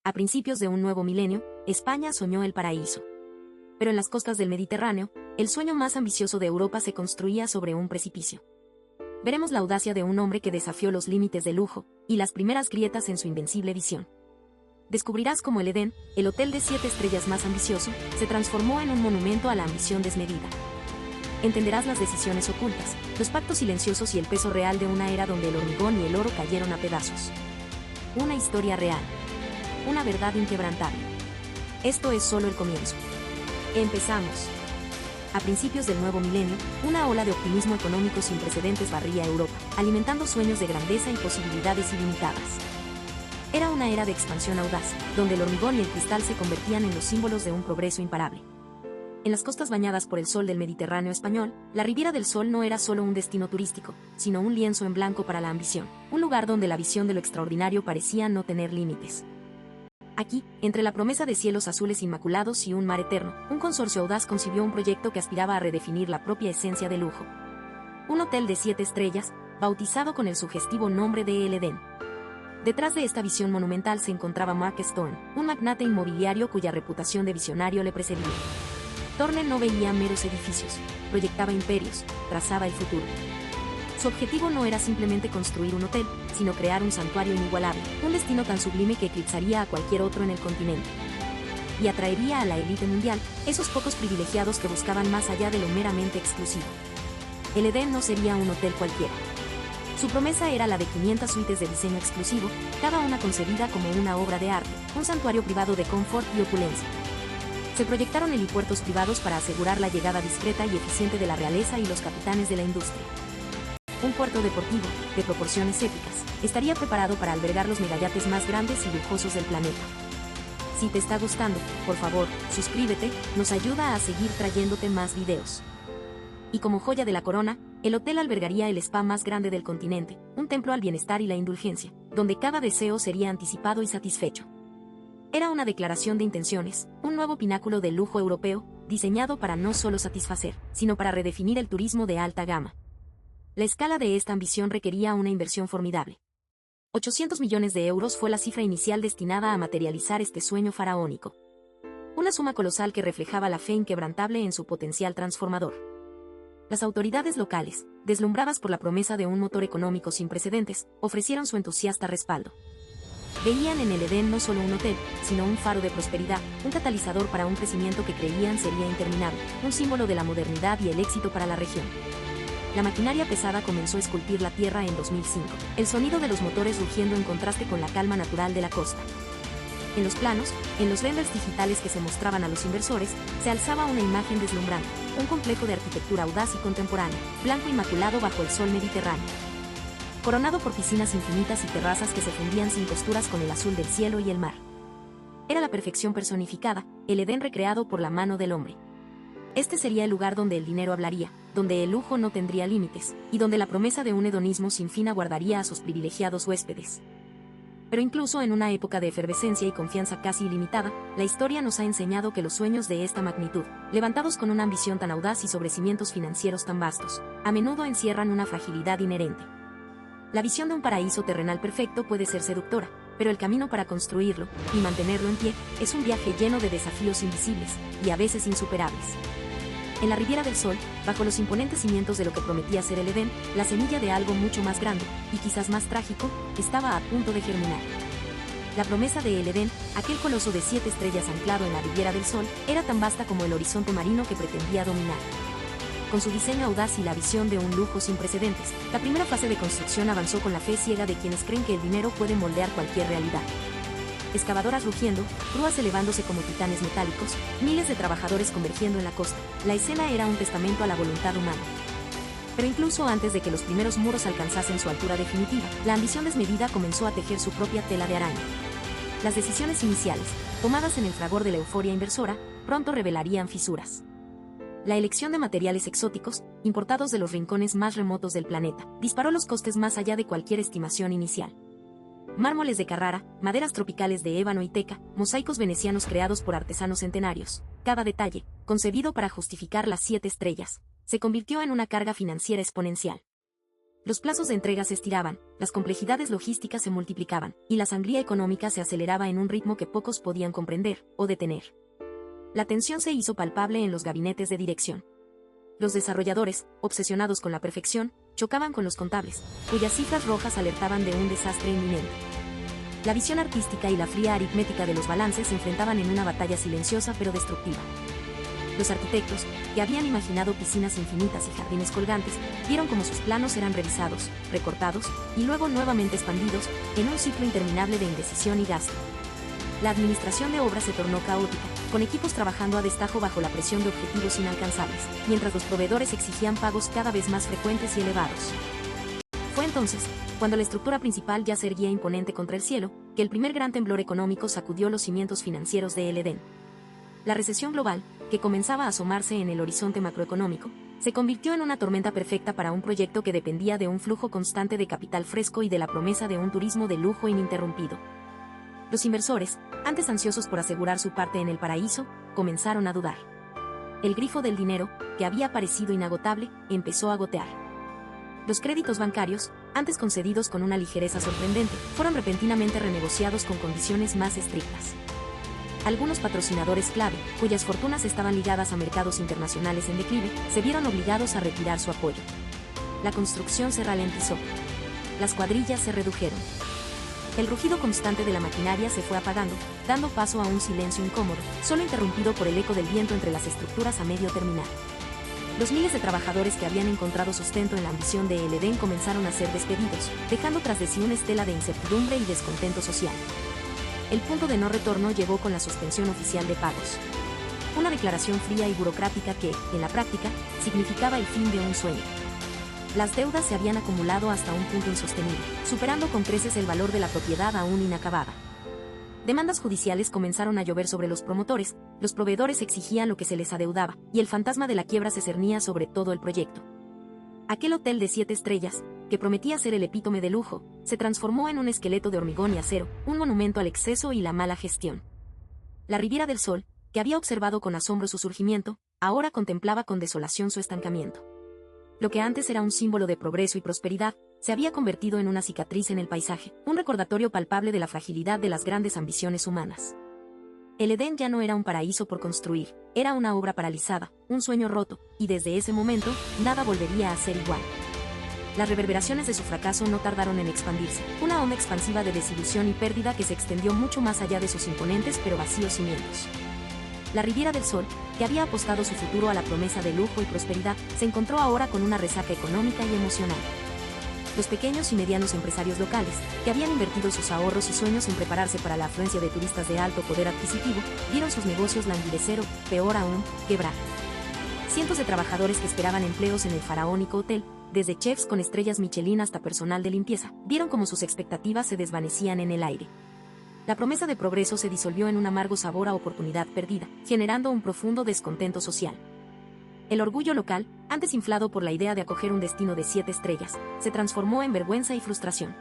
A principios de un nuevo milenio, España soñó el paraíso. Pero en las costas del Mediterráneo, el sueño más ambicioso de Europa se construía sobre un precipicio. Veremos la audacia de un hombre que desafió los límites del lujo y las primeras grietas en su invencible visión. Descubrirás cómo el Edén, el hotel de 7 estrellas más ambicioso, se transformó en un monumento a la ambición desmedida. Entenderás las decisiones ocultas, los pactos silenciosos y el peso real de una era donde el hormigón y el oro cayeron a pedazos. Una historia real. Una verdad inquebrantable. Esto es solo el comienzo. Empezamos. A principios del nuevo milenio, una ola de optimismo económico sin precedentes barría Europa, alimentando sueños de grandeza y posibilidades ilimitadas. Era una era de expansión audaz, donde el hormigón y el cristal se convertían en los símbolos de un progreso imparable. En las costas bañadas por el sol del Mediterráneo español, la Riviera del Sol no era solo un destino turístico, sino un lienzo en blanco para la ambición, un lugar donde la visión de lo extraordinario parecía no tener límites. Aquí, entre la promesa de cielos azules inmaculados y un mar eterno, un consorcio audaz concibió un proyecto que aspiraba a redefinir la propia esencia del lujo. Un hotel de 7 estrellas, bautizado con el sugestivo nombre de El Edén. Detrás de esta visión monumental se encontraba Mark Stone, un magnate inmobiliario cuya reputación de visionario le precedía. Thorne no veía meros edificios, proyectaba imperios, trazaba el futuro. Su objetivo no era simplemente construir un hotel, sino crear un santuario inigualable, un destino tan sublime que eclipsaría a cualquier otro en el continente. Y atraería a la élite mundial, esos pocos privilegiados que buscaban más allá de lo meramente exclusivo. El Edén no sería un hotel cualquiera. Su promesa era la de 500 suites de diseño exclusivo, cada una concebida como una obra de arte, un santuario privado de confort y opulencia. Se proyectaron helipuertos privados para asegurar la llegada discreta y eficiente de la realeza y los capitanes de la industria. Un puerto deportivo, de proporciones épicas, estaría preparado para albergar los megayates más grandes y lujosos del planeta. Si te está gustando, por favor, suscríbete, nos ayuda a seguir trayéndote más videos. Y como joya de la corona, el hotel albergaría el spa más grande del continente, un templo al bienestar y la indulgencia, donde cada deseo sería anticipado y satisfecho. Era una declaración de intenciones, un nuevo pináculo del lujo europeo, diseñado para no solo satisfacer, sino para redefinir el turismo de alta gama. La escala de esta ambición requería una inversión formidable. 800 millones de euros fue la cifra inicial destinada a materializar este sueño faraónico. Una suma colosal que reflejaba la fe inquebrantable en su potencial transformador. Las autoridades locales, deslumbradas por la promesa de un motor económico sin precedentes, ofrecieron su entusiasta respaldo. Veían en el Edén no solo un hotel, sino un faro de prosperidad, un catalizador para un crecimiento que creían sería interminable, un símbolo de la modernidad y el éxito para la región. La maquinaria pesada comenzó a esculpir la tierra en 2005, el sonido de los motores rugiendo en contraste con la calma natural de la costa. En los planos, en los renders digitales que se mostraban a los inversores, se alzaba una imagen deslumbrante, un complejo de arquitectura audaz y contemporánea, blanco inmaculado bajo el sol mediterráneo. Coronado por piscinas infinitas y terrazas que se fundían sin costuras con el azul del cielo y el mar. Era la perfección personificada, el Edén recreado por la mano del hombre. Este sería el lugar donde el dinero hablaría, donde el lujo no tendría límites, y donde la promesa de un hedonismo sin fin aguardaría a sus privilegiados huéspedes. Pero incluso en una época de efervescencia y confianza casi ilimitada, la historia nos ha enseñado que los sueños de esta magnitud, levantados con una ambición tan audaz y sobre cimientos financieros tan vastos, a menudo encierran una fragilidad inherente. La visión de un paraíso terrenal perfecto puede ser seductora, pero el camino para construirlo, y mantenerlo en pie, es un viaje lleno de desafíos invisibles, y a veces insuperables. En la Riviera del Sol, bajo los imponentes cimientos de lo que prometía ser el Edén, la semilla de algo mucho más grande, y quizás más trágico, estaba a punto de germinar. La promesa de El Edén, aquel coloso de 7 estrellas anclado en la Riviera del Sol, era tan vasta como el horizonte marino que pretendía dominar. Con su diseño audaz y la visión de un lujo sin precedentes, la primera fase de construcción avanzó con la fe ciega de quienes creen que el dinero puede moldear cualquier realidad. Excavadoras rugiendo, grúas elevándose como titanes metálicos, miles de trabajadores convergiendo en la costa. La escena era un testamento a la voluntad humana. Pero incluso antes de que los primeros muros alcanzasen su altura definitiva, la ambición desmedida comenzó a tejer su propia tela de araña. Las decisiones iniciales, tomadas en el fragor de la euforia inversora, pronto revelarían fisuras. La elección de materiales exóticos, importados de los rincones más remotos del planeta, disparó los costes más allá de cualquier estimación inicial. Mármoles de Carrara, maderas tropicales de ébano y teca, mosaicos venecianos creados por artesanos centenarios, cada detalle, concebido para justificar las 7 estrellas, se convirtió en una carga financiera exponencial. Los plazos de entrega se estiraban, las complejidades logísticas se multiplicaban, y la sangría económica se aceleraba en un ritmo que pocos podían comprender o detener. La tensión se hizo palpable en los gabinetes de dirección. Los desarrolladores, obsesionados con la perfección, chocaban con los contables, cuyas cifras rojas alertaban de un desastre inminente. La visión artística y la fría aritmética de los balances se enfrentaban en una batalla silenciosa pero destructiva. Los arquitectos, que habían imaginado piscinas infinitas y jardines colgantes, vieron cómo sus planos eran revisados, recortados, y luego nuevamente expandidos, en un ciclo interminable de indecisión y gasto. La administración de obras se tornó caótica, con equipos trabajando a destajo bajo la presión de objetivos inalcanzables, mientras los proveedores exigían pagos cada vez más frecuentes y elevados. Fue entonces, cuando la estructura principal ya se erguía imponente contra el cielo, que el primer gran temblor económico sacudió los cimientos financieros de El Edén. La recesión global, que comenzaba a asomarse en el horizonte macroeconómico, se convirtió en una tormenta perfecta para un proyecto que dependía de un flujo constante de capital fresco y de la promesa de un turismo de lujo ininterrumpido. Los inversores, antes ansiosos por asegurar su parte en el paraíso, comenzaron a dudar. El grifo del dinero, que había parecido inagotable, empezó a gotear. Los créditos bancarios, antes concedidos con una ligereza sorprendente, fueron repentinamente renegociados con condiciones más estrictas. Algunos patrocinadores clave, cuyas fortunas estaban ligadas a mercados internacionales en declive, se vieron obligados a retirar su apoyo. La construcción se ralentizó. Las cuadrillas se redujeron. El rugido constante de la maquinaria se fue apagando, dando paso a un silencio incómodo, solo interrumpido por el eco del viento entre las estructuras a medio terminar. Los miles de trabajadores que habían encontrado sustento en la ambición de El Edén comenzaron a ser despedidos, dejando tras de sí una estela de incertidumbre y descontento social. El punto de no retorno llegó con la suspensión oficial de pagos. Una declaración fría y burocrática que, en la práctica, significaba el fin de un sueño. Las deudas se habían acumulado hasta un punto insostenible, superando con creces el valor de la propiedad aún inacabada. Demandas judiciales comenzaron a llover sobre los promotores, los proveedores exigían lo que se les adeudaba, y el fantasma de la quiebra se cernía sobre todo el proyecto. Aquel hotel de 7 estrellas, que prometía ser el epítome de lujo, se transformó en un esqueleto de hormigón y acero, un monumento al exceso y la mala gestión. La Riviera del Sol, que había observado con asombro su surgimiento, ahora contemplaba con desolación su estancamiento. Lo que antes era un símbolo de progreso y prosperidad, se había convertido en una cicatriz en el paisaje, un recordatorio palpable de la fragilidad de las grandes ambiciones humanas. El Edén ya no era un paraíso por construir, era una obra paralizada, un sueño roto, y desde ese momento, nada volvería a ser igual. Las reverberaciones de su fracaso no tardaron en expandirse, una onda expansiva de desilusión y pérdida que se extendió mucho más allá de sus imponentes pero vacíos cimientos. La Riviera del Sol, que había apostado su futuro a la promesa de lujo y prosperidad, se encontró ahora con una resaca económica y emocional. Los pequeños y medianos empresarios locales, que habían invertido sus ahorros y sueños en prepararse para la afluencia de turistas de alto poder adquisitivo, vieron sus negocios languidecer o, peor aún, quebrar. Cientos de trabajadores que esperaban empleos en el faraónico hotel, desde chefs con estrellas Michelin hasta personal de limpieza, vieron cómo sus expectativas se desvanecían en el aire. La promesa de progreso se disolvió en un amargo sabor a oportunidad perdida, generando un profundo descontento social. El orgullo local, antes inflado por la idea de acoger un destino de 7 estrellas, se transformó en vergüenza y frustración.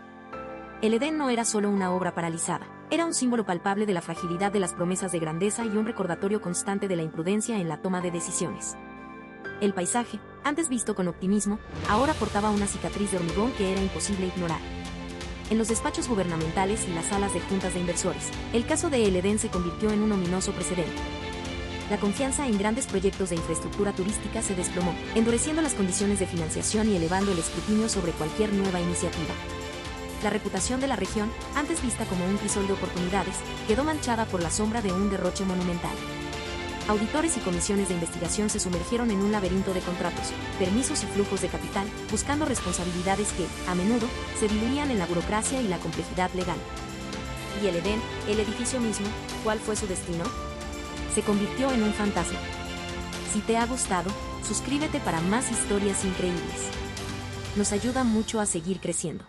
El Edén no era solo una obra paralizada, era un símbolo palpable de la fragilidad de las promesas de grandeza y un recordatorio constante de la imprudencia en la toma de decisiones. El paisaje, antes visto con optimismo, ahora portaba una cicatriz de hormigón que era imposible ignorar. En los despachos gubernamentales y las salas de juntas de inversores, el caso de El Edén se convirtió en un ominoso precedente. La confianza en grandes proyectos de infraestructura turística se desplomó, endureciendo las condiciones de financiación y elevando el escrutinio sobre cualquier nueva iniciativa. La reputación de la región, antes vista como un crisol de oportunidades, quedó manchada por la sombra de un derroche monumental. Auditores y comisiones de investigación se sumergieron en un laberinto de contratos, permisos y flujos de capital, buscando responsabilidades que, a menudo, se diluían en la burocracia y la complejidad legal. ¿Y el Edén, el edificio mismo, cuál fue su destino? Se convirtió en un fantasma. Si te ha gustado, suscríbete para más historias increíbles. Nos ayuda mucho a seguir creciendo.